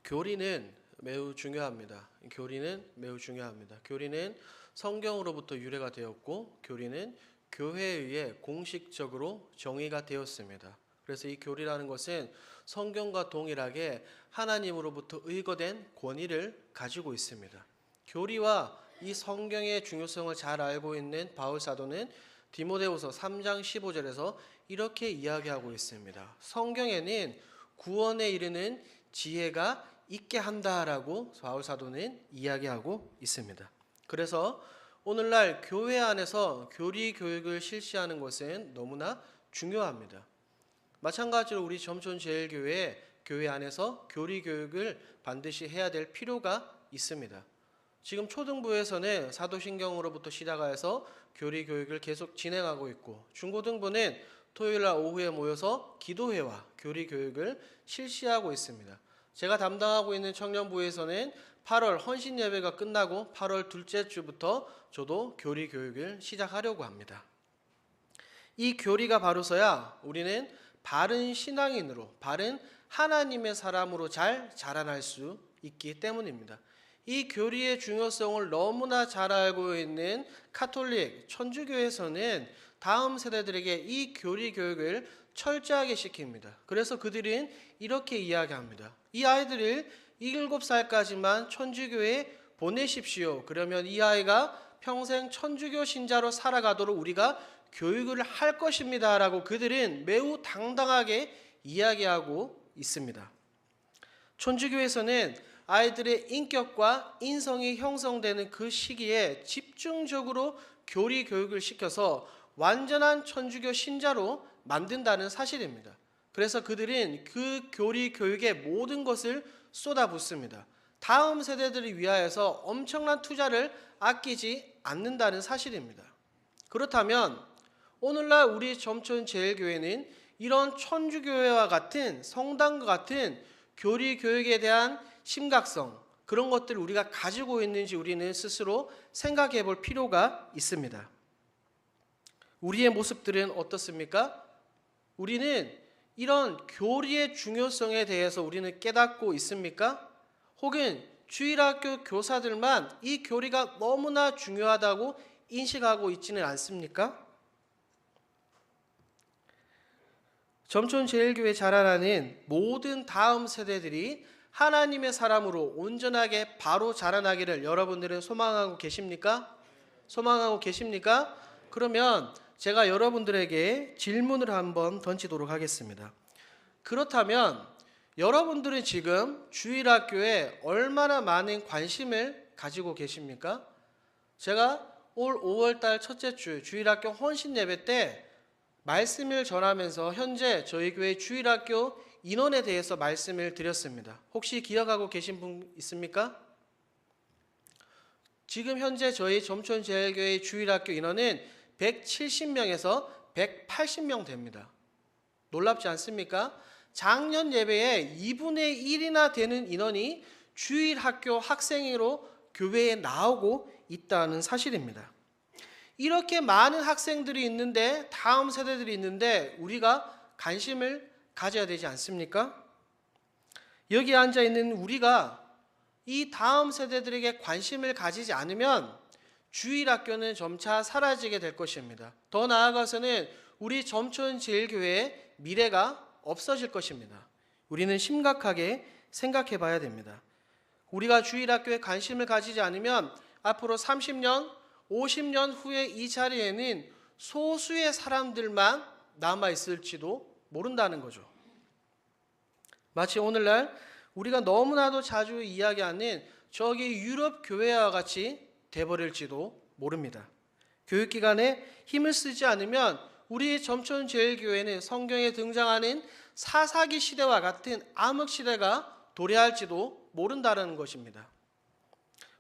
교리는 매우 중요합니다. 교리는 성경으로부터 유래가 되었고, 교리는 교회에 의해 공식적으로 정의가 되었습니다. 그래서 이 교리라는 것은 성경과 동일하게 하나님으로부터 의거된 권위를 가지고 있습니다. 교리와 이 성경의 중요성을 잘 알고 있는 바울 사도는 디모데후서 3장 15절에서 이렇게 이야기하고 있습니다. 성경에는 구원에 이르는 지혜가 있게 한다라고 바울 사도는 이야기하고 있습니다. 그래서 오늘날 교회 안에서 교리 교육을 실시하는 것은 너무나 중요합니다. 마찬가지로 우리 점촌제일교회 교회 안에서 교리 교육을 반드시 해야 될 필요가 있습니다. 지금 초등부에서는 사도신경으로부터 시작해서 교리 교육을 계속 진행하고 있고, 중고등부는 토요일날 오후에 모여서 기도회와 교리 교육을 실시하고 있습니다. 제가 담당하고 있는 청년부에서는 8월 헌신 예배가 끝나고 8월 둘째 주부터 저도 교리 교육을 시작하려고 합니다. 이 교리가 바로서야 우리는 바른 신앙인으로, 바른 하나님의 사람으로 잘 자라날 수 있기 때문입니다. 이 교리의 중요성을 너무나 잘 알고 있는 카톨릭 천주교에서는 다음 세대들에게 이 교리 교육을 철저하게 시킵니다. 그래서 그들은 이렇게 이야기합니다. 이 아이들을 7살까지만 천주교에 보내십시오. 그러면 이 아이가 평생 천주교 신자로 살아가도록 우리가 교육을 할 것입니다 라고 그들은 매우 당당하게 이야기하고 있습니다. 천주교에서는 아이들의 인격과 인성이 형성되는 그 시기에 집중적으로 교리 교육을 시켜서 완전한 천주교 신자로 만든다는 사실입니다. 그래서 그들은 그 교리 교육에 모든 것을 쏟아붓습니다. 다음 세대들을 위하여서 엄청난 투자를 아끼지 않는다는 사실입니다. 그렇다면 오늘날 우리 점촌제일교회는 이런 천주교회와 같은 성당과 같은 교리 교육에 대한 심각성, 그런 것들을 우리가 가지고 있는지 우리는 스스로 생각해 볼 필요가 있습니다. 우리의 모습들은 어떻습니까? 우리는 이런 교리의 중요성에 대해서 우리는 깨닫고 있습니까? 혹은 주일학교 교사들만 이 교리가 너무나 중요하다고 인식하고 있지는 않습니까? 점촌제일교회 자라나는 모든 다음 세대들이 하나님의 사람으로 온전하게 바로 자라나기를 여러분들은 소망하고 계십니까? 소망하고 계십니까? 그러면 제가 여러분들에게 질문을 한번 던지도록 하겠습니다. 그렇다면 여러분들은 지금 주일학교에 얼마나 많은 관심을 가지고 계십니까? 제가 올 5월달 첫째 주 주일학교 헌신 예배 때 말씀을 전하면서 현재 저희 교회 주일학교 인원에 대해서 말씀을 드렸습니다. 혹시 기억하고 계신 분 있습니까? 지금 현재 저희 점촌제일교회 주일학교 인원은 170명에서 180명 됩니다. 놀랍지 않습니까? 작년 예배에 2분의 1이나 되는 인원이 주일학교 학생으로 교회에 나오고 있다는 사실입니다. 이렇게 많은 학생들이 있는데, 다음 세대들이 있는데 우리가 관심을 가져야 되지 않습니까? 여기 앉아 있는 우리가 이 다음 세대들에게 관심을 가지지 않으면 주일학교는 점차 사라지게 될 것입니다. 더 나아가서는 우리 점촌제일교회의 미래가 없어질 것입니다. 우리는 심각하게 생각해 봐야 됩니다. 우리가 주일학교에 관심을 가지지 않으면 앞으로 30년, 50년 후에 이 자리에는 소수의 사람들만 남아있을지도 모른다는 거죠. 마치 오늘날 우리가 너무나도 자주 이야기하는 저기 유럽 교회와 같이 돼버릴지도 모릅니다. 교육기관에 힘을 쓰지 않으면 우리 점촌제일교회는 성경에 등장하는 사사기 시대와 같은 암흑시대가 도래할지도 모른다는 것입니다.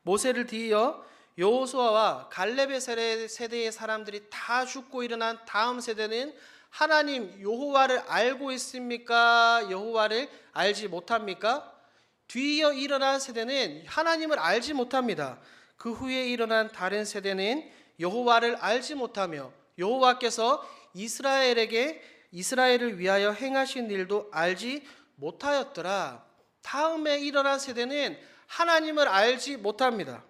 모세를 뒤이어 여호수아와 갈렙의 세대의 사람들이 다 죽고 일어난 다음 세대는 하나님 여호와를 알고 있습니까? 여호와를 알지 못합니까? 뒤이어 일어난 세대는 하나님을 알지 못합니다. 그 후에 일어난 다른 세대는 여호와를 알지 못하며 여호와께서 이스라엘을 위하여 행하신 일도 알지 못하였더라. 다음에 일어난 세대는 하나님을 알지 못합니다.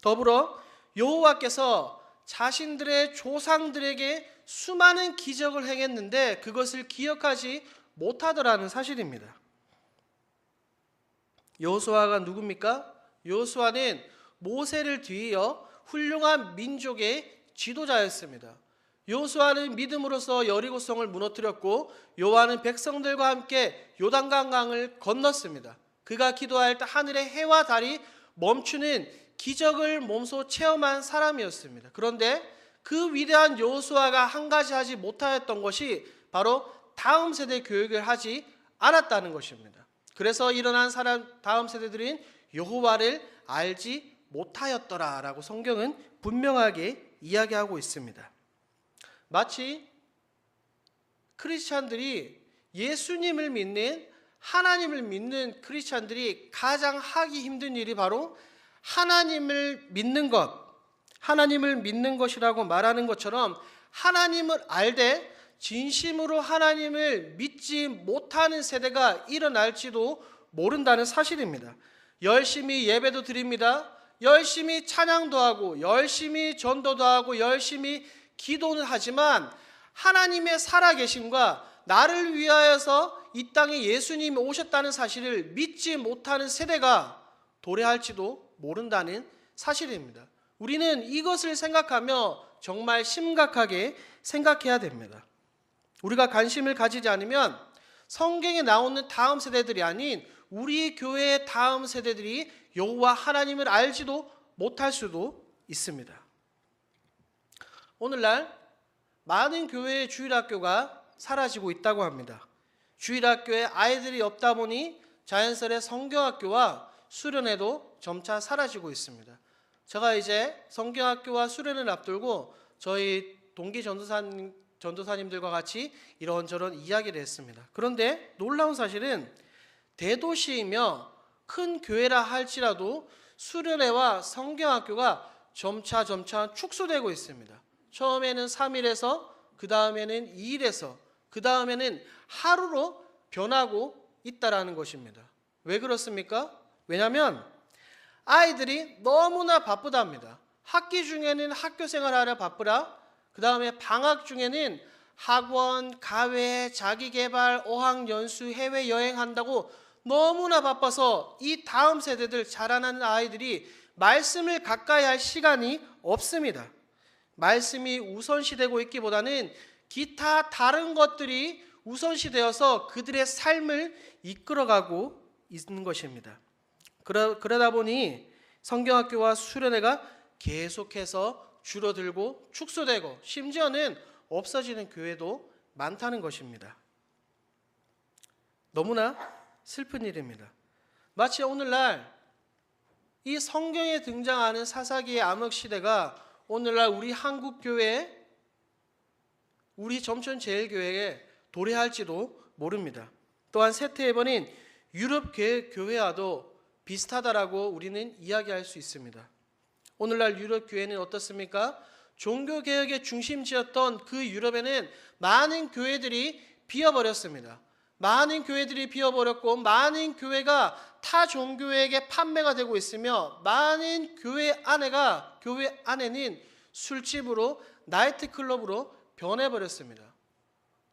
더불어 여호와께서 자신들의 조상들에게 수많은 기적을 행했는데 그것을 기억하지 못하더라는 사실입니다. 여호수아가 누굽니까? 여호수아는 모세를 뒤이어 훌륭한 민족의 지도자였습니다. 여호수아는 믿음으로써 여리고성을 무너뜨렸고 여호와는 백성들과 함께 요단강강을 건넜습니다. 그가 기도할 때 하늘의 해와 달이 멈추는 기적을 몸소 체험한 사람이었습니다. 그런데 그 위대한 여호수아가 한 가지 하지 못하였던 것이 바로 다음 세대 교육을 하지 않았다는 것입니다. 그래서 일어난 다음 세대들은 여호와를 알지 못하였더라라고 성경은 분명하게 이야기하고 있습니다. 마치 크리스찬들이 예수님을 믿는 하나님을 믿는 크리스찬들이 가장 하기 힘든 일이 바로 하나님을 믿는 것이라고 말하는 것처럼 하나님을 알되 진심으로 하나님을 믿지 못하는 세대가 일어날지도 모른다는 사실입니다. 열심히 예배도 드립니다. 열심히 찬양도 하고 열심히 전도도 하고 열심히 기도는 하지만 하나님의 살아계심과 나를 위하여서 이 땅에 예수님이 오셨다는 사실을 믿지 못하는 세대가 도래할지도 모른다는 사실입니다. 우리는 이것을 생각하며 정말 심각하게 생각해야 됩니다. 우리가 관심을 가지지 않으면 성경에 나오는 다음 세대들이 아닌 우리 교회의 다음 세대들이 여호와 하나님을 알지도 못할 수도 있습니다. 오늘날 많은 교회의 주일학교가 사라지고 있다고 합니다. 주일학교에 아이들이 없다 보니 자연스레 성경학교와 수련회도 점차 사라지고 있습니다. 제가 이제 성경학교와 수련회를 앞두고 저희 동기 전도사님들과 같이 이런저런 이야기를 했습니다. 그런데 놀라운 사실은 대도시이며 큰 교회라 할지라도 수련회와 성경학교가 점차 축소되고 있습니다. 처음에는 3일에서 그 다음에는 2일에서 그 다음에는 하루로 변하고 있다라는 것입니다. 왜 그렇습니까? 왜냐하면 아이들이 너무나 바쁘답니다. 학기 중에는 학교 생활하려 바쁘라. 그 다음에 방학 중에는 학원, 가회, 자기개발, 어학연수, 해외여행한다고 너무나 바빠서 이 다음 세대들 자라나는 아이들이 말씀을 가까이 할 시간이 없습니다. 말씀이 우선시되고 있기보다는 기타 다른 것들이 우선시되어서 그들의 삶을 이끌어가고 있는 것입니다. 그러다 보니 성경학교와 수련회가 계속해서 줄어들고 축소되고 심지어는 없어지는 교회도 많다는 것입니다. 너무나 슬픈 일입니다. 마치 오늘날 이 성경에 등장하는 사사기의 암흑시대가 오늘날 우리 한국교회, 우리 점천제일교회에 도래할지도 모릅니다. 또한 세태해버린 유럽 교회와도 비슷하다라고 우리는 이야기할 수 있습니다. 오늘날 유럽 교회는 어떻습니까? 종교개혁의 중심지였던 그 유럽에는 많은 교회들이 비어버렸습니다. 많은 교회들이 비어버렸고 많은 교회가 타 종교에게 판매가 되고 있으며 많은 교회 안에는 술집으로 나이트클럽으로 변해버렸습니다.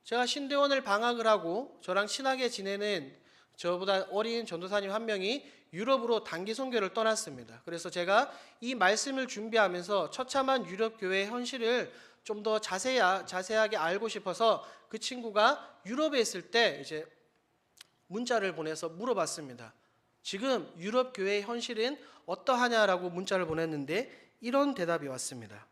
제가 신대원을 방학을 하고 저랑 친하게 지내는 저보다 어린 전도사님 한 명이 유럽으로 단기 선교를 떠났습니다. 그래서 제가 이 말씀을 준비하면서 처참한 유럽 교회의 현실을 좀 더 자세하게 알고 싶어서 그 친구가 유럽에 있을 때 이제 문자를 보내서 물어봤습니다. 지금 유럽 교회의 현실은 어떠하냐라고 문자를 보냈는데 이런 대답이 왔습니다.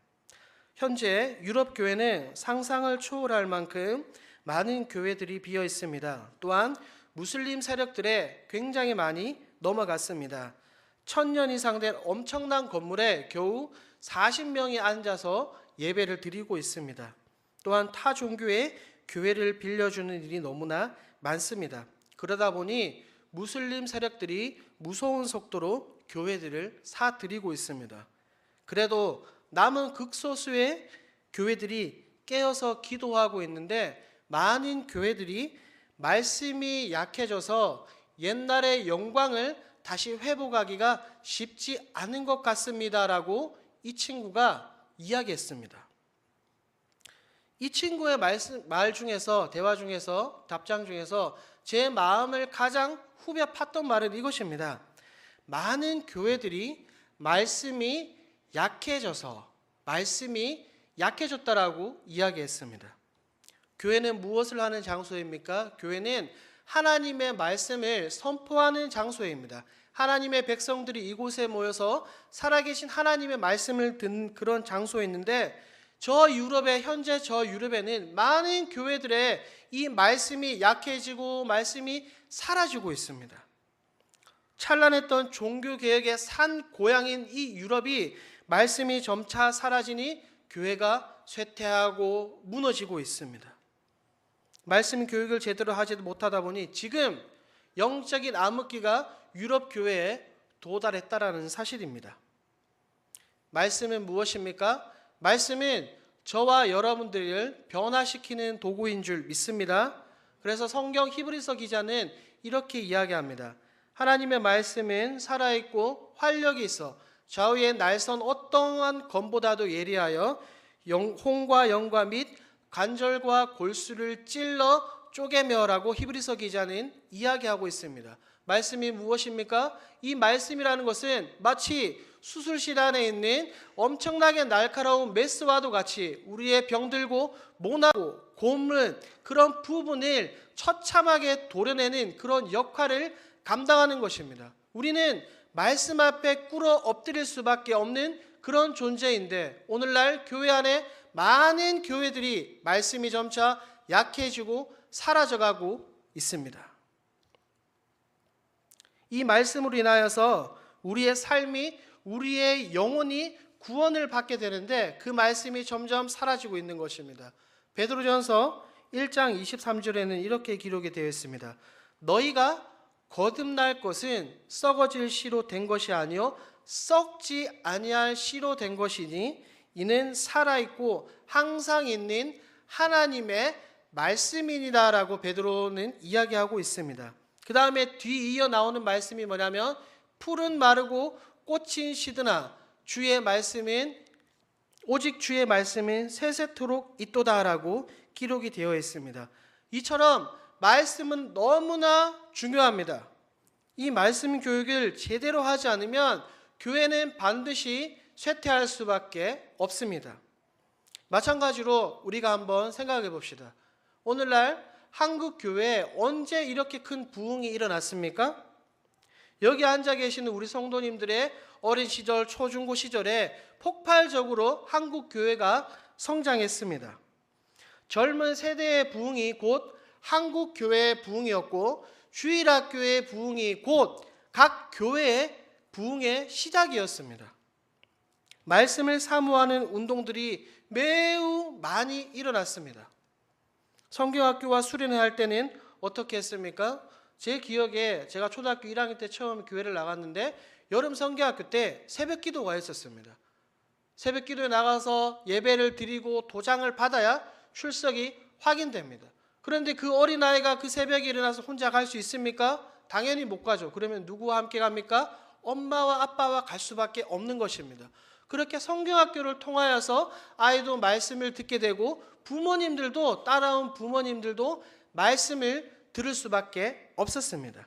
현재 유럽 교회는 상상을 초월할 만큼 많은 교회들이 비어 있습니다. 또한 무슬림 세력들에 굉장히 많이 넘어갔습니다. 1000년 이상 된 엄청난 건물에 겨우 40명이 앉아서 예배를 드리고 있습니다. 또한 타 종교의 교회를 빌려주는 일이 너무나 많습니다. 그러다 보니 무슬림 세력들이 무서운 속도로 교회들을 사들이고 있습니다. 그래도 남은 극소수의 교회들이 깨어서 기도하고 있는데 많은 교회들이 말씀이 약해져서 옛날의 영광을 다시 회복하기가 쉽지 않은 것 같습니다라고 이 친구가 이야기했습니다. 이 친구의 말 중에서, 대화 중에서, 답장 중에서 제 마음을 가장 후벼 팠던 말은 이것입니다. 많은 교회들이 말씀이 약해졌다라고 이야기했습니다. 교회는 무엇을 하는 장소입니까? 교회는 하나님의 말씀을 선포하는 장소입니다. 하나님의 백성들이 이곳에 모여서 살아계신 하나님의 말씀을 듣는 그런 장소에 있는데, 현재 저 유럽에는 많은 교회들의 이 말씀이 약해지고 말씀이 사라지고 있습니다. 찬란했던 종교개혁의 산 고향인 이 유럽이 말씀이 점차 사라지니 교회가 쇠퇴하고 무너지고 있습니다. 말씀 교육을 제대로 하지 못하다 보니 지금 영적인 암흑기가 유럽 교회에 도달했다라는 사실입니다. 말씀은 무엇입니까? 말씀은 저와 여러분들을 변화시키는 도구인 줄 믿습니다. 그래서 성경 히브리서 기자는 이렇게 이야기합니다. 하나님의 말씀은 살아있고 활력이 있어 좌우의 날선 어떠한 검보다도 예리하여 홍과 영과 및 관절과 골수를 찔러 쪼개며라고 히브리서 기자는 이야기하고 있습니다. 말씀이 무엇입니까? 이 말씀이라는 것은 마치 수술실 안에 있는 엄청나게 날카로운 메스와도 같이 우리의 병들고 모나고 고문 그런 부분을 처참하게 도려내는 그런 역할을 감당하는 것입니다. 우리는 말씀 앞에 꿇어 엎드릴 수밖에 없는 그런 존재인데, 오늘날 교회 안에 많은 교회들이 말씀이 점차 약해지고 사라져가고 있습니다. 이 말씀으로 인하여서 우리의 삶이, 우리의 영혼이 구원을 받게 되는데 그 말씀이 점점 사라지고 있는 것입니다. 베드로전서 1장 23절에는 이렇게 기록이 되어 있습니다. 너희가 거듭날 것은 썩어질 씨로 된 것이 아니요 썩지 아니할 씨로 된 것이니 이는 살아있고 항상 있는 하나님의 말씀이니다라고 베드로는 이야기하고 있습니다. 그 다음에 뒤이어 나오는 말씀이 뭐냐면 풀은 마르고 꽃은 시드나 오직 주의 말씀은 세세토록 있도다라고 기록이 되어 있습니다. 이처럼 말씀은 너무나 중요합니다. 이 말씀 교육을 제대로 하지 않으면 교회는 반드시 쇠퇴할 수밖에 없습니다. 마찬가지로 우리가 한번 생각해 봅시다. 오늘날 한국 교회에 언제 이렇게 큰 부흥이 일어났습니까? 여기 앉아 계시는 우리 성도님들의 어린 시절, 초중고 시절에 폭발적으로 한국 교회가 성장했습니다. 젊은 세대의 부흥이 곧 한국 교회의 부흥이었고 주일학교의 부흥이 곧 각 교회의 부흥의 시작이었습니다. 말씀을 사모하는 운동들이 매우 많이 일어났습니다. 성경학교와 수련회 할 때는 어떻게 했습니까? 제 기억에 제가 초등학교 1학년 때 처음 교회를 나갔는데 여름 성경학교 때 새벽 기도가 있었습니다. 새벽 기도에 나가서 예배를 드리고 도장을 받아야 출석이 확인됩니다. 그런데 그 어린아이가 그 새벽에 일어나서 혼자 갈 수 있습니까? 당연히 못 가죠. 그러면 누구와 함께 갑니까? 엄마와 아빠와 갈 수밖에 없는 것입니다. 그렇게 성경학교를 통하여서 아이도 말씀을 듣게 되고 부모님들도 따라온 부모님들도 말씀을 들을 수밖에 없었습니다.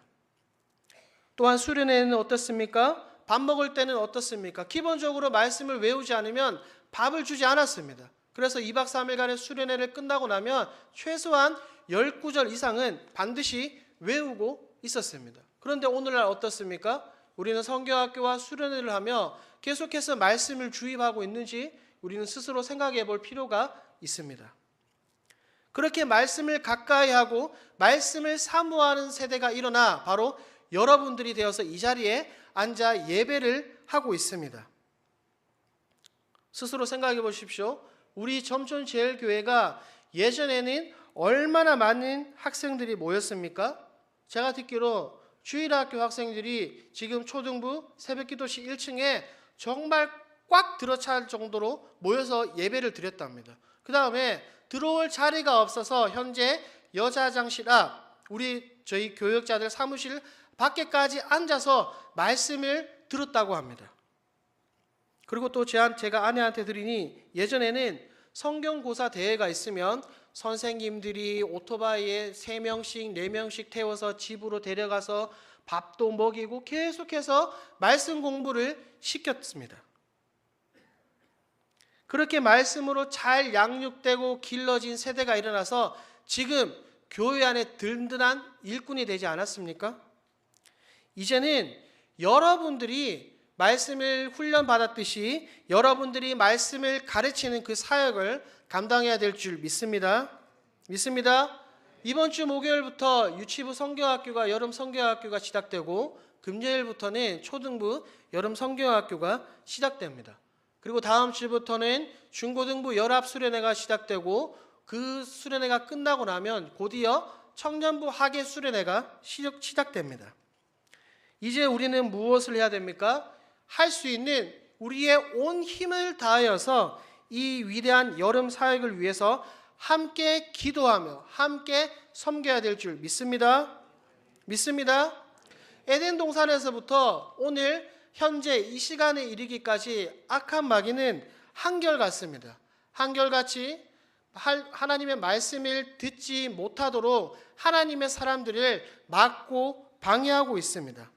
또한 수련회는 어떻습니까? 밥 먹을 때는 어떻습니까? 기본적으로 말씀을 외우지 않으면 밥을 주지 않았습니다. 그래서 2박 3일간의 수련회를 끝나고 나면 최소한 10구절 이상은 반드시 외우고 있었습니다. 그런데 오늘날 어떻습니까? 우리는 성경학교와 수련회를 하며 계속해서 말씀을 주입하고 있는지 우리는 스스로 생각해 볼 필요가 있습니다. 그렇게 말씀을 가까이 하고 말씀을 사모하는 세대가 일어나 바로 여러분들이 되어서 이 자리에 앉아 예배를 하고 있습니다. 스스로 생각해 보십시오. 우리 점촌제일교회가 예전에는 얼마나 많은 학생들이 모였습니까? 제가 듣기로 주일학교 학생들이 지금 초등부 새벽기도실 1층에 정말 꽉 들어찰 정도로 모여서 예배를 드렸답니다. 그 다음에 들어올 자리가 없어서 현재 여자 화장실 앞, 우리 저희 교역자들 사무실 밖에까지 앉아서 말씀을 들었다고 합니다. 그리고 또 제가 아내한테 드리니 예전에는 성경고사 대회가 있으면 선생님들이 오토바이에 3명씩 4명씩 태워서 집으로 데려가서 밥도 먹이고 계속해서 말씀 공부를 시켰습니다. 그렇게 말씀으로 잘 양육되고 길러진 세대가 일어나서 지금 교회 안에 든든한 일꾼이 되지 않았습니까? 이제는 여러분들이 말씀을 훈련받았듯이 여러분들이 말씀을 가르치는 그 사역을 감당해야 될 줄 믿습니다. 이번 주 목요일부터 유치부 성경학교가 여름 성경학교가 시작되고 금요일부터는 초등부 여름 성경학교가 시작됩니다. 그리고 다음 주부터는 중고등부 연합 수련회가 시작되고 그 수련회가 끝나고 나면 곧이어 청년부 학예 수련회가 시작됩니다. 이제 우리는 무엇을 해야 됩니까? 할 수 있는 우리의 온 힘을 다하여서 이 위대한 여름 사역을 위해서 함께 기도하며 함께 섬겨야 될 줄 믿습니다. 에덴 동산에서부터 오늘 현재 이 시간에 이르기까지 악한 마귀는 한결같습니다. 한결같이 하나님의 말씀을 듣지 못하도록 하나님의 사람들을 막고 방해하고 있습니다.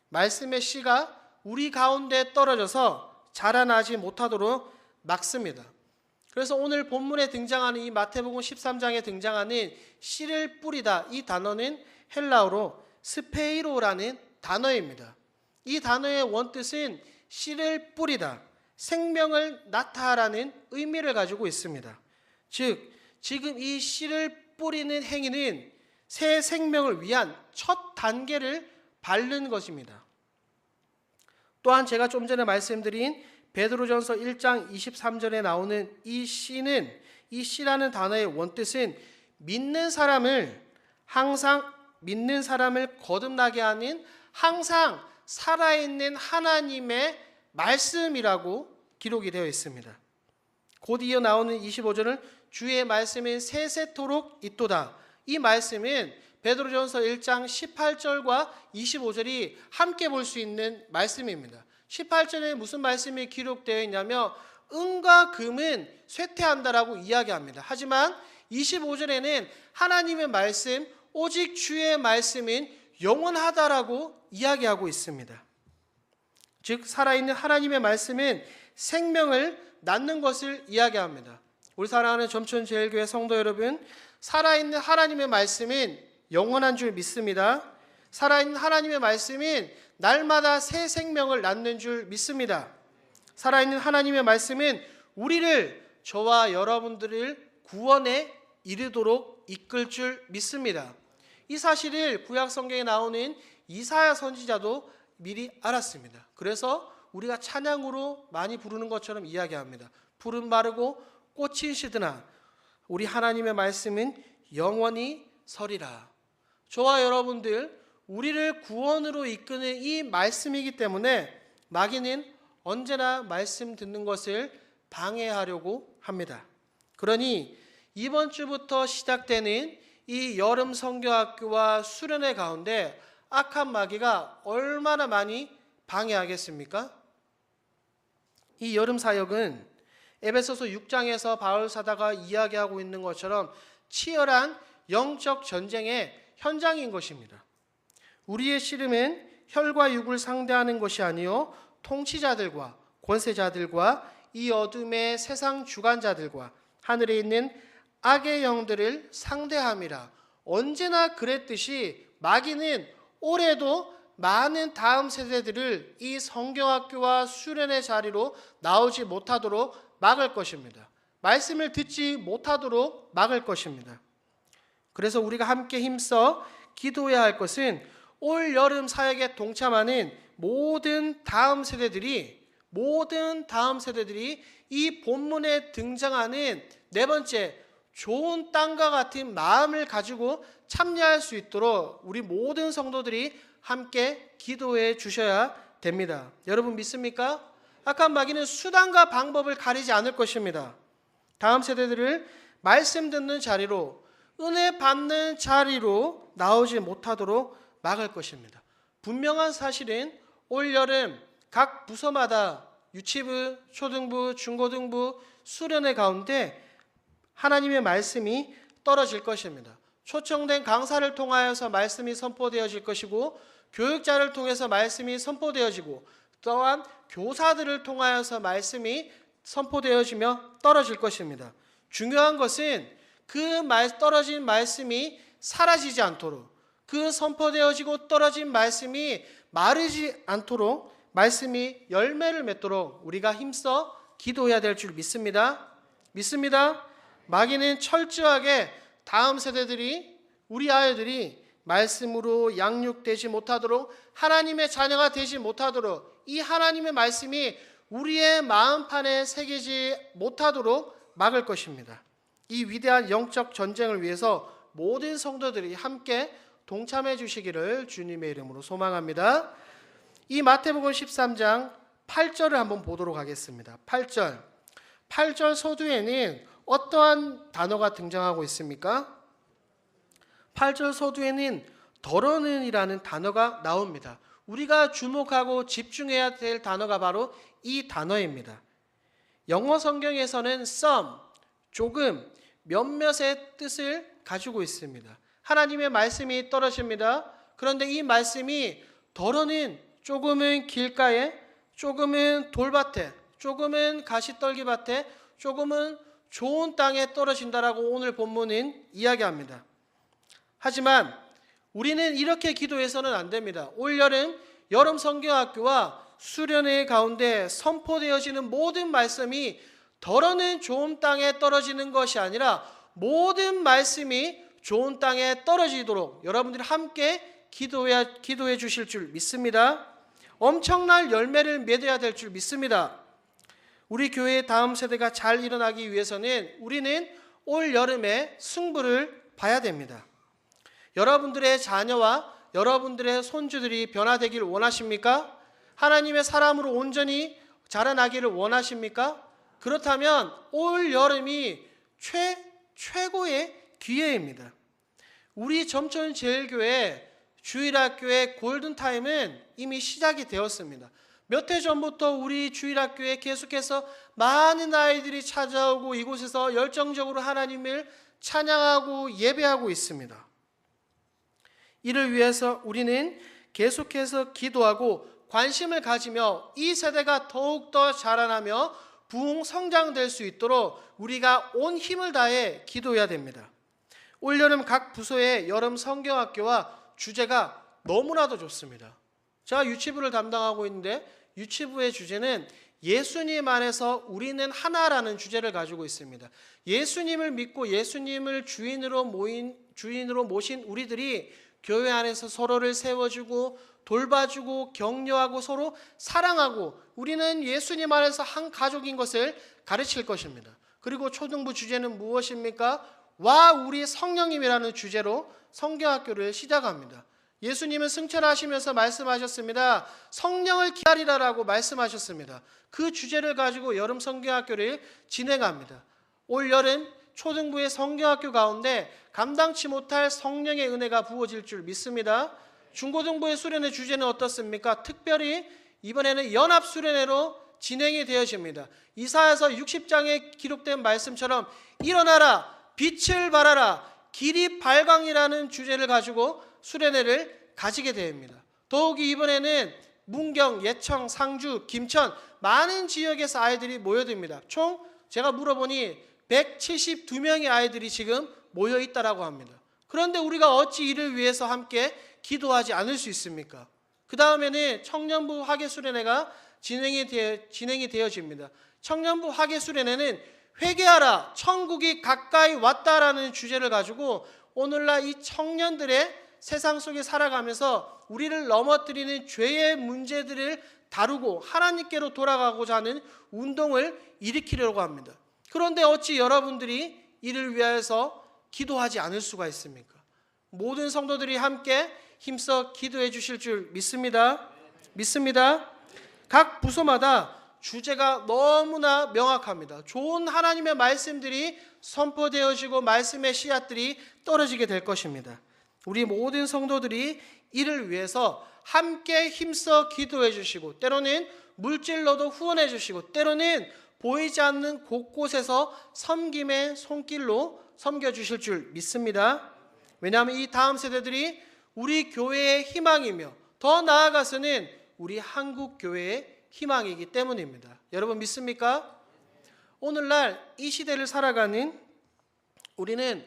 말씀의 씨가 우리 가운데 떨어져서 자라나지 못하도록 막습니다. 그래서 오늘 본문에 등장하는 이 마태복음 13장에 등장하는 씨를 뿌리다, 이 단어는 헬라어로 스페이로라는 단어입니다. 이 단어의 원뜻은 씨를 뿌리다, 생명을 낳다라는 의미를 가지고 있습니다. 즉, 지금 이 씨를 뿌리는 행위는 새 생명을 위한 첫 단계를 밟는 것입니다. 또한 제가 좀 전에 말씀드린 베드로전서 1장 23절에 나오는 이 씨라는 단어의 원뜻은 믿는 사람을 거듭나게 하는 항상 살아있는 하나님의 말씀이라고 기록이 되어 있습니다. 곧 이어 나오는 25절은 주의 말씀은 세세토록 있도다. 이 말씀은 베드로전서 1장 18절과 25절이 함께 볼 수 있는 말씀입니다. 18절에 무슨 말씀이 기록되어 있냐면 은과 금은 쇠퇴한다라고 이야기합니다. 하지만 25절에는 하나님의 말씀, 오직 주의 말씀은 영원하다라고 이야기하고 있습니다. 즉 살아있는 하나님의 말씀은 생명을 낳는 것을 이야기합니다. 우리 사랑하는 점촌제일교회 성도 여러분, 살아있는 하나님의 말씀은 영원한 줄 믿습니다. 살아있는 하나님의 말씀은 날마다 새 생명을 낳는 줄 믿습니다. 살아있는 하나님의 말씀은 저와 여러분들을 구원에 이르도록 이끌 줄 믿습니다. 이 사실을 구약 성경에 나오는 이사야 선지자도 미리 알았습니다. 그래서 우리가 찬양으로 많이 부르는 것처럼 이야기합니다. 푸른 마르고 꽃이 시드나 우리 하나님의 말씀은 영원히 서리라. 저와 여러분들, 우리를 구원으로 이끄는 이 말씀이기 때문에 마귀는 언제나 말씀 듣는 것을 방해하려고 합니다. 그러니 이번 주부터 시작되는 이 여름 성경학교와 수련회 가운데 악한 마귀가 얼마나 많이 방해하겠습니까? 이 여름 사역은 에베소서 6장에서 바울 사도가 이야기하고 있는 것처럼 치열한 영적 전쟁의 현장인 것입니다. 우리의 씨름은 혈과 육을 상대하는 것이 아니요 통치자들과 권세자들과 이 어둠의 세상 주관자들과 하늘에 있는 악의 영들을 상대함이라. 언제나 그랬듯이 마귀는 올해도 많은 다음 세대들을 이 성경학교와 수련의 자리로 나오지 못하도록 막을 것입니다. 말씀을 듣지 못하도록 막을 것입니다. 그래서 우리가 함께 힘써 기도해야 할 것은 올 여름 사역에 동참하는 모든 다음 세대들이 이 본문에 등장하는 네 번째, 좋은 땅과 같은 마음을 가지고 참여할 수 있도록 우리 모든 성도들이 함께 기도해 주셔야 됩니다. 여러분 믿습니까? 악한 마귀는 수단과 방법을 가리지 않을 것입니다. 다음 세대들을 말씀 듣는 자리로, 은혜 받는 자리로 나오지 못하도록 막을 것입니다. 분명한 사실은 올 여름 각 부서마다 유치부, 초등부, 중고등부 수련회 가운데 하나님의 말씀이 떨어질 것입니다. 초청된 강사를 통하여서 말씀이 선포되어질 것이고, 교육자를 통해서 말씀이 선포되어지고, 또한 교사들을 통하여서 말씀이 선포되어지며 떨어질 것입니다. 중요한 것은 그 떨어진 말씀이 사라지지 않도록, 그 선포되어지고 떨어진 말씀이 마르지 않도록 말씀이 열매를 맺도록 우리가 힘써 기도해야 될 줄 믿습니다. 마귀는 철저하게 다음 세대들이, 우리 아이들이 말씀으로 양육되지 못하도록, 하나님의 자녀가 되지 못하도록, 이 하나님의 말씀이 우리의 마음판에 새기지 못하도록 막을 것입니다. 이 위대한 영적 전쟁을 위해서 모든 성도들이 함께 동참해 주시기를 주님의 이름으로 소망합니다. 이 마태복음 13장 8절을 한번 보도록 하겠습니다. 8절 서두에는 어떠한 단어가 등장하고 있습니까? 8절 서두에는 더러는이라는 단어가 나옵니다. 우리가 주목하고 집중해야 될 단어가 바로 이 단어입니다. 영어 성경에서는 some, 조금, 몇몇의 뜻을 가지고 있습니다. 하나님의 말씀이 떨어집니다. 그런데 이 말씀이 더러는 조금은 길가에, 조금은 돌밭에, 조금은 가시떨기밭에, 조금은 좋은 땅에 떨어진다라고 오늘 본문은 이야기합니다. 하지만 우리는 이렇게 기도해서는 안 됩니다. 올여름 여름 성경학교와 수련회 가운데 선포되어지는 모든 말씀이 더러는 좋은 땅에 떨어지는 것이 아니라 모든 말씀이 좋은 땅에 떨어지도록 여러분들이 함께 기도해 주실 줄 믿습니다. 엄청난 열매를 맺어야 될 줄 믿습니다. 우리 교회의 다음 세대가 잘 일어나기 위해서는 우리는 올 여름에 승부를 봐야 됩니다. 여러분들의 자녀와 여러분들의 손주들이 변화되기를 원하십니까? 하나님의 사람으로 온전히 자라나기를 원하십니까? 그렇다면 올 여름이 최고의 기회입니다. 우리 점천제일교회 주일학교의 골든타임은 이미 시작이 되었습니다. 몇 해 전부터 우리 주일학교에 계속해서 많은 아이들이 찾아오고 이곳에서 열정적으로 하나님을 찬양하고 예배하고 있습니다. 이를 위해서 우리는 계속해서 기도하고 관심을 가지며 이 세대가 더욱더 자라나며 부흥 성장될 수 있도록 우리가 온 힘을 다해 기도해야 됩니다. 올여름 각 부서의 여름 성경학교와 주제가 너무나도 좋습니다. 제가 유치부를 담당하고 있는데 유치부의 주제는 예수님 안에서 우리는 하나라는 주제를 가지고 있습니다. 예수님을 믿고 예수님을 주인으로 모신 우리들이 교회 안에서 서로를 세워주고 돌봐주고 격려하고 서로 사랑하고 우리는 예수님 안에서 한 가족인 것을 가르칠 것입니다. 그리고 초등부 주제는 무엇입니까? 와 우리 성령님이라는 주제로 성경학교를 시작합니다. 예수님은 승천하시면서 말씀하셨습니다. 성령을 기다리라라고 말씀하셨습니다. 그 주제를 가지고 여름 성경학교를 진행합니다. 올 여름 초등부의 성경학교 가운데 감당치 못할 성령의 은혜가 부어질 줄 믿습니다. 중고등부의 수련회 주제는 어떻습니까? 특별히 이번에는 연합수련회로 진행이 되어집니다. 이사야서 60장에 기록된 말씀처럼 일어나라 빛을 발하라 길이 발광이라는 주제를 가지고 수련회를 가지게 됩니다. 더욱이 이번에는 문경, 예청, 상주, 김천 많은 지역에서 아이들이 모여듭니다. 총 제가 물어보니 172명의 아이들이 지금 모여 있다라고 합니다. 그런데 우리가 어찌 이를 위해서 함께 기도하지 않을 수 있습니까? 그 다음에는 청년부 학예수련회가 진행이 되어집니다. 청년부 학예수련회는 회개하라 천국이 가까이 왔다라는 주제를 가지고 오늘날 이 청년들의 세상 속에 살아가면서 우리를 넘어뜨리는 죄의 문제들을 다루고 하나님께로 돌아가고자 하는 운동을 일으키려고 합니다. 그런데 어찌 여러분들이 이를 위해서 기도하지 않을 수가 있습니까? 모든 성도들이 함께 힘써 기도해 주실 줄 믿습니다. 각 부서마다 주제가 너무나 명확합니다. 좋은 하나님의 말씀들이 선포되어지고 말씀의 씨앗들이 떨어지게 될 것입니다. 우리 모든 성도들이 이를 위해서 함께 힘써 기도해 주시고, 때로는 물질로도 후원해 주시고, 때로는 보이지 않는 곳곳에서 섬김의 손길로 섬겨주실 줄 믿습니다. 왜냐하면 이 다음 세대들이 우리 교회의 희망이며 더 나아가서는 우리 한국 교회의 희망이기 때문입니다. 여러분 믿습니까? 오늘날 이 시대를 살아가는 우리는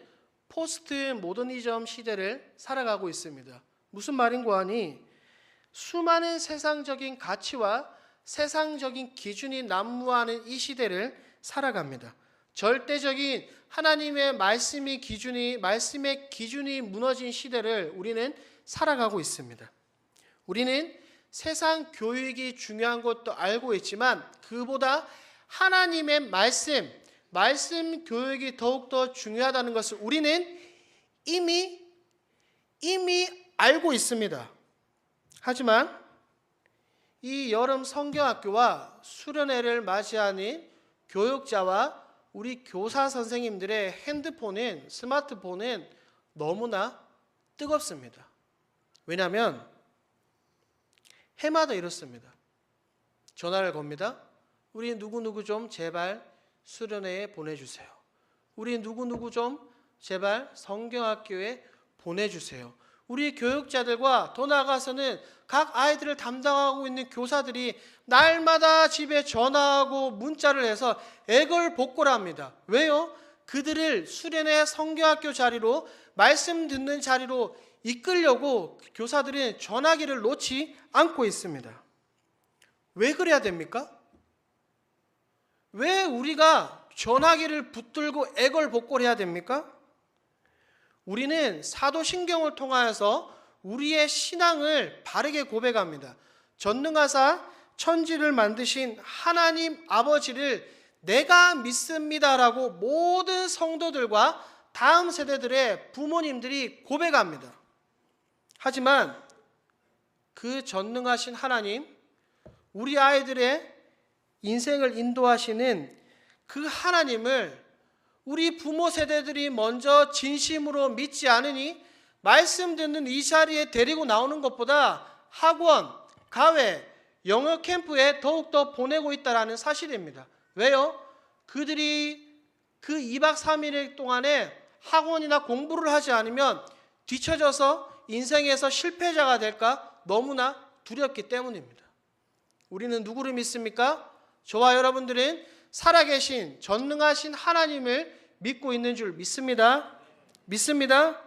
포스트 모더니즘 시대를 살아가고 있습니다. 무슨 말인고 하니, 수많은 세상적인 가치와 세상적인 기준이 난무하는 이 시대를 살아갑니다. 절대적인 하나님의 말씀의 기준이 무너진 시대를 우리는 살아가고 있습니다. 우리는 세상 교육이 중요한 것도 알고 있지만 그보다 하나님의 말씀 교육이 더욱더 중요하다는 것을 우리는 이미 알고 있습니다. 하지만 이 여름 성경학교와 수련회를 맞이하는 교육자와 우리 교사 선생님들의 스마트폰은 너무나 뜨겁습니다. 왜냐하면 해마다 이렇습니다. 전화를 겁니다. 우리 누구누구 좀 제발 수련회에 보내주세요. 우리 누구누구 좀 제발 성경학교에 보내주세요. 우리 교육자들과 더 나아가서는 각 아이들을 담당하고 있는 교사들이 날마다 집에 전화하고 문자를 해서 애걸복걸합니다. 왜요? 그들을 수련회 성경학교 자리로, 말씀 듣는 자리로 이끌려고 교사들은 전화기를 놓지 않고 있습니다. 왜 그래야 됩니까? 왜 우리가 전화기를 붙들고 애걸복걸해야 됩니까? 우리는 사도신경을 통하여서 우리의 신앙을 바르게 고백합니다. 전능하사 천지를 만드신 하나님 아버지를 내가 믿습니다라고 모든 성도들과 다음 세대들의 부모님들이 고백합니다. 하지만 그 전능하신 하나님, 우리 아이들의 인생을 인도하시는 그 하나님을 우리 부모 세대들이 먼저 진심으로 믿지 않으니 말씀 듣는 이 자리에 데리고 나오는 것보다 학원, 가회, 영어 캠프에 더욱더 보내고 있다는 사실입니다. 왜요? 그들이 그 2박 3일 동안에 학원이나 공부를 하지 않으면 뒤처져서 인생에서 실패자가 될까 너무나 두렵기 때문입니다. 우리는 누구를 믿습니까? 저와 여러분들은 살아계신 전능하신 하나님을 믿고 있는 줄 믿습니다. 믿습니다.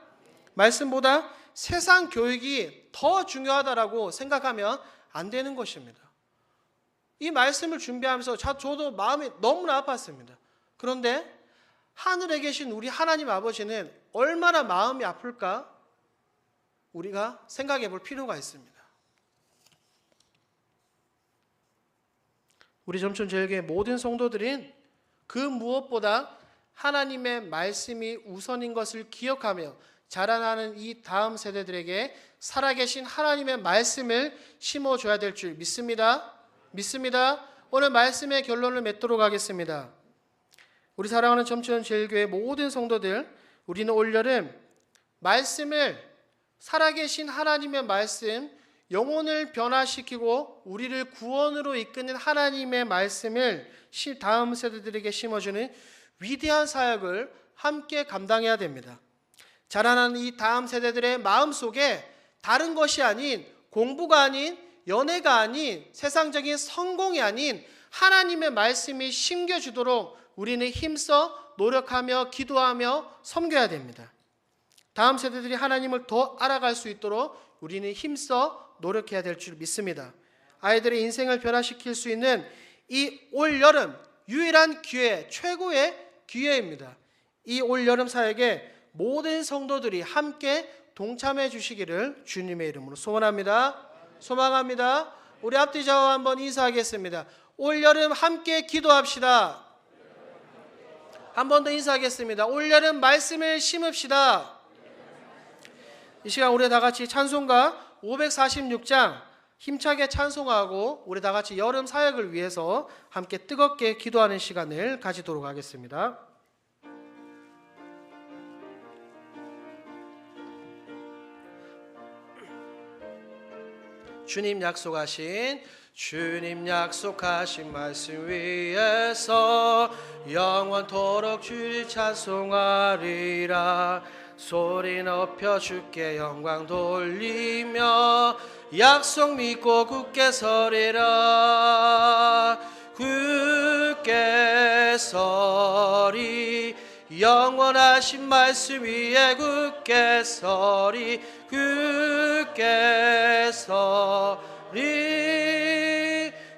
말씀보다 세상 교육이 더 중요하다라고 생각하면 안 되는 것입니다. 이 말씀을 준비하면서 저도 마음이 너무나 아팠습니다. 그런데 하늘에 계신 우리 하나님 아버지는 얼마나 마음이 아플까? 우리가 생각해 볼 필요가 있습니다. 우리 점천제일교회 모든 성도들은 그 무엇보다 하나님의 말씀이 우선인 것을 기억하며 자라나는 이 다음 세대들에게 살아계신 하나님의 말씀을 심어줘야 될 줄 믿습니다. 믿습니다. 오늘 말씀의 결론을 맺도록 하겠습니다. 우리 사랑하는 점천제일교회 모든 성도들, 우리는 올여름 말씀을, 살아계신 하나님의 말씀, 영혼을 변화시키고 우리를 구원으로 이끄는 하나님의 말씀을 다음 세대들에게 심어주는 위대한 사역을 함께 감당해야 됩니다. 자라나는 이 다음 세대들의 마음속에 다른 것이 아닌, 공부가 아닌, 연애가 아닌, 세상적인 성공이 아닌 하나님의 말씀이 심겨주도록 우리는 힘써 노력하며 기도하며 섬겨야 됩니다. 다음 세대들이 하나님을 더 알아갈 수 있도록 우리는 힘써 노력해야 될 줄 믿습니다. 아이들의 인생을 변화시킬 수 있는 이 올여름 유일한 기회, 최고의 기회입니다. 이 올여름 사역에 모든 성도들이 함께 동참해 주시기를 주님의 이름으로 소원합니다. 소망합니다. 우리 앞뒤 좌우 한번 인사하겠습니다. 올여름 함께 기도합시다. 한 번 더 인사하겠습니다. 올여름 말씀을 심읍시다. 이 시간 우리 다 같이 찬송가 546장 힘차게 찬송하고 우리 다 같이 여름 사역을 위해서 함께 뜨겁게 기도하는 시간을 가지도록 하겠습니다. 주님 약속하신 말씀 위에서 영원토록 주를 찬송하리라. 소리 높여 주께 영광 돌리며 약속 믿고 굳게 서리라. 굳게 서리 영원하신 말씀 위에 굳게 서리. 굳게 서리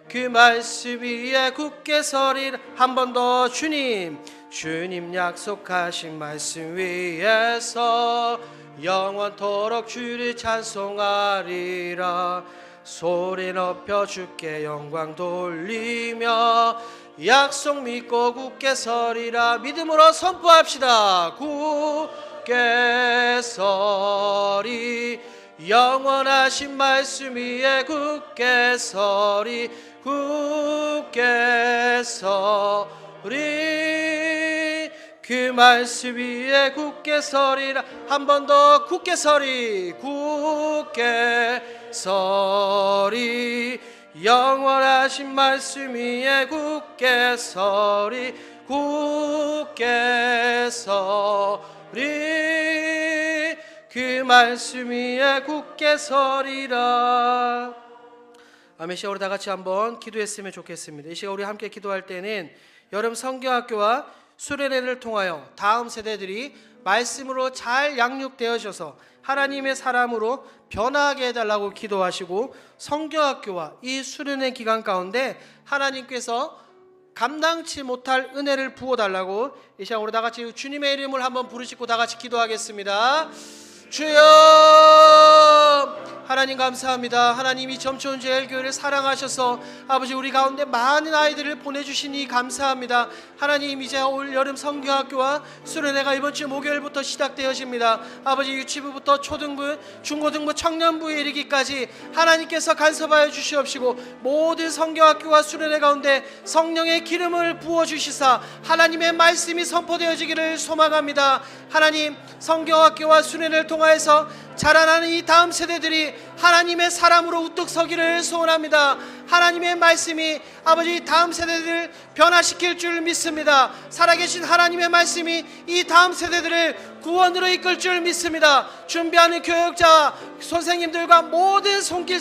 그 말씀 위에 굳게 서리라. 한 번 더. 주님 약속하신 말씀 위에서 영원토록 주를 찬송하리라. 소리 높여 주께 영광 돌리며 약속 믿고 굳게 서리라. 믿음으로 선포합시다. 굳게 서리 영원하신 말씀 위에 굳게 서리. 굳게 서리 그 말씀 위에 굳게 서리라. 한 번 더. 굳게 서리. 굳게 서리 영원하신 말씀 위에 굳게 서리. 굳게 서리 그 말씀 위에 굳게 서리라. 아멘. 시간 우리 다 같이 한번 기도했으면 좋겠습니다. 이 시간 우리 함께 기도할 때는 여름 성경학교와 수련회를 통하여 다음 세대들이 말씀으로 잘 양육되어져서 하나님의 사람으로 변화하게 해달라고 기도하시고, 성경학교와 이 수련회 기간 가운데 하나님께서 감당치 못할 은혜를 부어달라고 이 시간 우리 다 같이 주님의 이름을 한번 부르시고 다 같이 기도하겠습니다. 주여, 하나님 감사합니다. 하나님이 점천제일교회를 사랑하셔서 아버지 우리 가운데 많은 아이들을 보내주시니 감사합니다. 하나님, 이제 올 여름 성경학교와 수련회가 이번 주 목요일부터 시작되어집니다. 아버지 유치부부터 초등부, 중고등부, 청년부에 이르기까지 하나님께서 간섭하여 주시옵시고 모든 성경학교와 수련회 가운데 성령의 기름을 부어주시사 하나님의 말씀이 선포되어지기를 소망합니다. 하나님, 성경학교와 수련회를 통하여서 자라나는 이 다음 세대들이 하나님의 사람으로 우뚝 서기를 소원합니다. 하나님의 말씀이 아버지 다음 세대들을 변화시킬 줄 믿습니다. 살아계신 하나님의 말씀이 이 다음 세대들을 구원으로 이끌 줄 믿습니다. 준비하는 교육자 선생님들과 모든 손길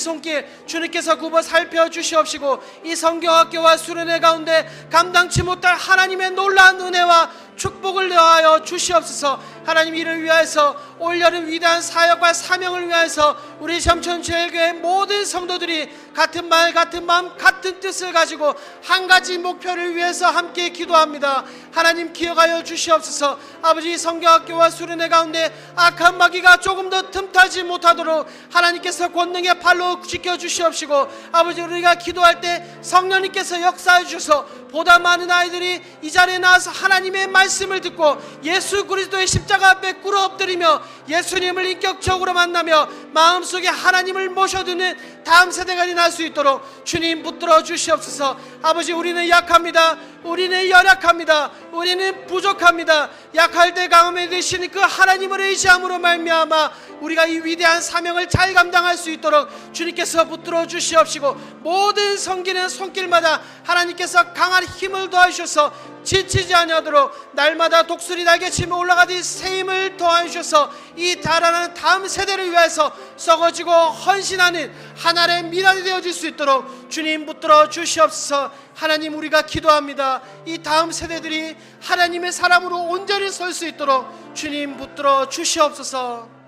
주님께서 굽어 살펴주시옵시고 이 성경학교와 수련회 가운데 감당치 못할 하나님의 놀라운 은혜와 축복을 내하여 주시옵소서. 하나님, 이를 위하여서 올여름 위대한 사역과 사명을 위하여서 우리 점천제일교회 모든 성도들이 같은 말 같은 마음 같은 뜻을 가지고 한 가지 목표를 위해서 함께 기도합니다. 하나님, 기억하여 주시옵소서. 아버지, 성경학교와 수련회 가운데 악한 마귀가 조금 더 틈타지 못하도록 하나님께서 권능의 팔로 지켜주시옵시고, 아버지, 우리가 기도할 때 성령님께서 역사해 주셔서 보다 많은 아이들이 이 자리에 나와서 하나님의 말씀을 듣고 예수 그리스도의 십자가 앞에 꿇어 엎드리며 예수님을 인격적으로 만나며 마음속에 하나님을 모셔두는 다음 세대가 일어날 수 있도록 주님 붙들어 주시옵소서. 아버지, 우리는 약합니다. 우리는 연약합니다. 우리는 부족합니다. 약할 때 강함에 되시는 그 하나님을 의지함으로 말미암아 우리가 이 위대한 사명을 잘 감당할 수 있도록 주님께서 붙들어 주시옵시고, 모든 섬기는 손길마다 하나님께서 강한 힘을 더하셔서 지치지 아니하도록 날마다 독수리 날개치며 올라가듯 새 힘을 더하셔서 이 자라나는 다음 세대를 위해서 썩어지고 헌신하는 하나의 미랄이 되어질 수 있도록 주님 붙들어 주시옵소서. 하나님, 우리가 기도합니다. 이 다음 세대들이 하나님의 사람으로 온전히 설 수 있도록 주님 붙들어 주시옵소서.